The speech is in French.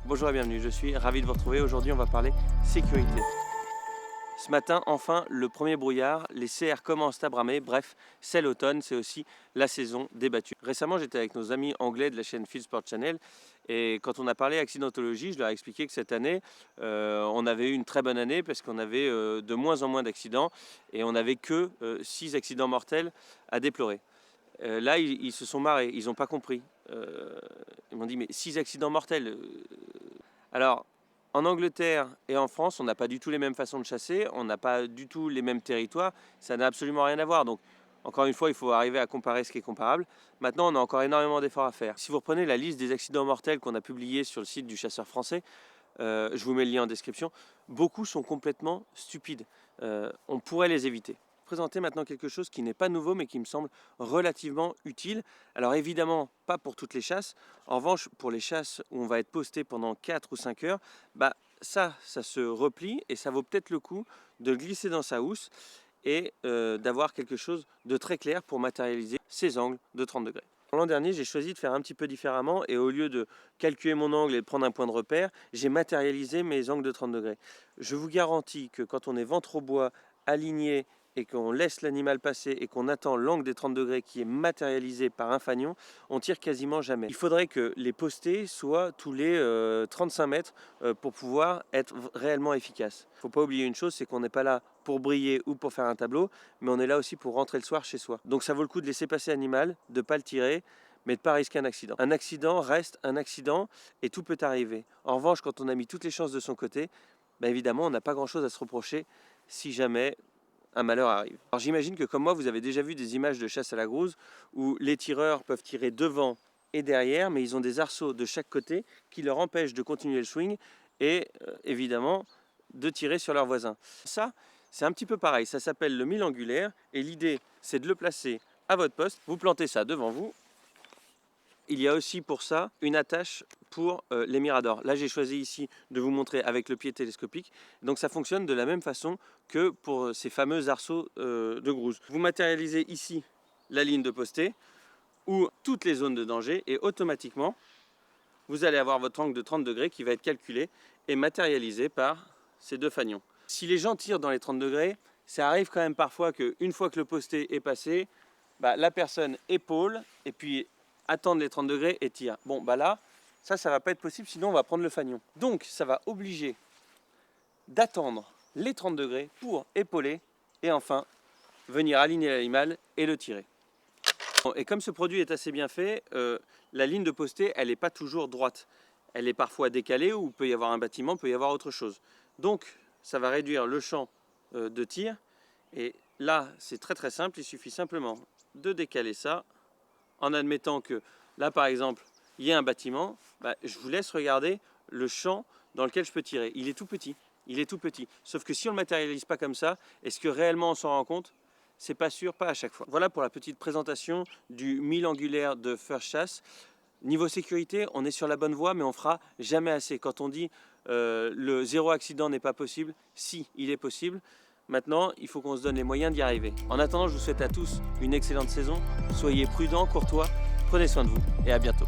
Bonjour et bienvenue, je suis ravi de vous retrouver. Aujourd'hui, on va parler sécurité. Ce matin, enfin, le premier brouillard, les CR commencent à bramer. Bref, c'est l'automne, c'est aussi la saison des battues. Récemment, j'étais avec nos amis anglais de la chaîne Field Sport Channel et quand on a parlé accidentologie, je leur ai expliqué que cette année, on avait eu une très bonne année parce qu'on avait de moins en moins d'accidents et on n'avait que 6 accidents mortels à déplorer. Là, ils se sont marrés, ils n'ont pas compris. Ils m'ont dit, mais 6 accidents mortels. Alors, en Angleterre et en France, on n'a pas du tout les mêmes façons de chasser, on n'a pas du tout les mêmes territoires, ça n'a absolument rien à voir. Donc, encore une fois, il faut arriver à comparer ce qui est comparable. Maintenant, on a encore énormément d'efforts à faire. Si vous reprenez la liste des accidents mortels qu'on a publiée sur le site du chasseur français, je vous mets le lien en description, beaucoup sont complètement stupides. On pourrait les éviter. Présenter maintenant quelque chose qui n'est pas nouveau mais qui me semble relativement utile. Alors évidemment pas pour toutes les chasses, en revanche pour les chasses où on va être posté pendant 4 ou 5 heures, ça se replie et ça vaut peut-être le coup de le glisser dans sa housse et d'avoir quelque chose de très clair pour matérialiser ces angles de 30 degrés. L'an dernier, j'ai choisi de faire un petit peu différemment et au lieu de calculer mon angle et de prendre un point de repère, j'ai matérialisé mes angles de 30 degrés. Je vous garantis que quand on est ventre au bois, aligné et qu'on laisse l'animal passer et qu'on attend l'angle des 30 degrés qui est matérialisé par un fanion, on tire quasiment jamais. Il faudrait que les postés soient tous les 35 mètres pour pouvoir être réellement efficace. Il ne faut pas oublier une chose, c'est qu'on n'est pas là pour briller ou pour faire un tableau, mais on est là aussi pour rentrer le soir chez soi. Donc ça vaut le coup de laisser passer l'animal, de ne pas le tirer, mais de ne pas risquer un accident. Un accident reste un accident et tout peut arriver. En revanche, quand on a mis toutes les chances de son côté, évidemment, on n'a pas grand-chose à se reprocher si jamais un malheur arrive. Alors j'imagine que comme moi, vous avez déjà vu des images de chasse à la grouse où les tireurs peuvent tirer devant et derrière, mais ils ont des arceaux de chaque côté qui leur empêchent de continuer le swing et évidemment de tirer sur leurs voisins. Ça, c'est un petit peu pareil, ça s'appelle le mille angulaire et l'idée, c'est de le placer à votre poste. Vous plantez ça devant vous. Il y a aussi pour ça une attache pour les miradors. Là, j'ai choisi ici de vous montrer avec le pied télescopique. Donc ça fonctionne de la même façon que pour ces fameux arceaux de grouse. Vous matérialisez ici la ligne de postée ou toutes les zones de danger et automatiquement, vous allez avoir votre angle de 30 degrés qui va être calculé et matérialisé par ces deux fanions. Si les gens tirent dans les 30 degrés, ça arrive quand même parfois qu'une fois que le posté est passé, la personne épaule et puis attendre les 30 degrés et tire. Bon, là, ça va pas être possible, sinon on va prendre le fanion. Donc, ça va obliger d'attendre les 30 degrés pour épauler et enfin venir aligner l'animal et le tirer. Et comme ce produit est assez bien fait, la ligne de postée, elle n'est pas toujours droite. Elle est parfois décalée où il peut y avoir un bâtiment, il peut y avoir autre chose. Donc, ça va réduire le champ de tir. Et là, c'est très très simple, il suffit simplement de décaler ça en admettant que là par exemple il y a un bâtiment, je vous laisse regarder le champ dans lequel je peux tirer. Il est tout petit, Sauf que si on ne le matérialise pas comme ça, est-ce que réellement on s'en rend compte? C'est pas sûr, pas à chaque fois. Voilà pour la petite présentation du mille angulaire de First Chasse. Niveau sécurité, on est sur la bonne voie, mais on fera jamais assez. Quand on dit le zéro accident n'est pas possible, si, il est possible. Maintenant, il faut qu'on se donne les moyens d'y arriver. En attendant, je vous souhaite à tous une excellente saison. Soyez prudents, courtois, prenez soin de vous et à bientôt.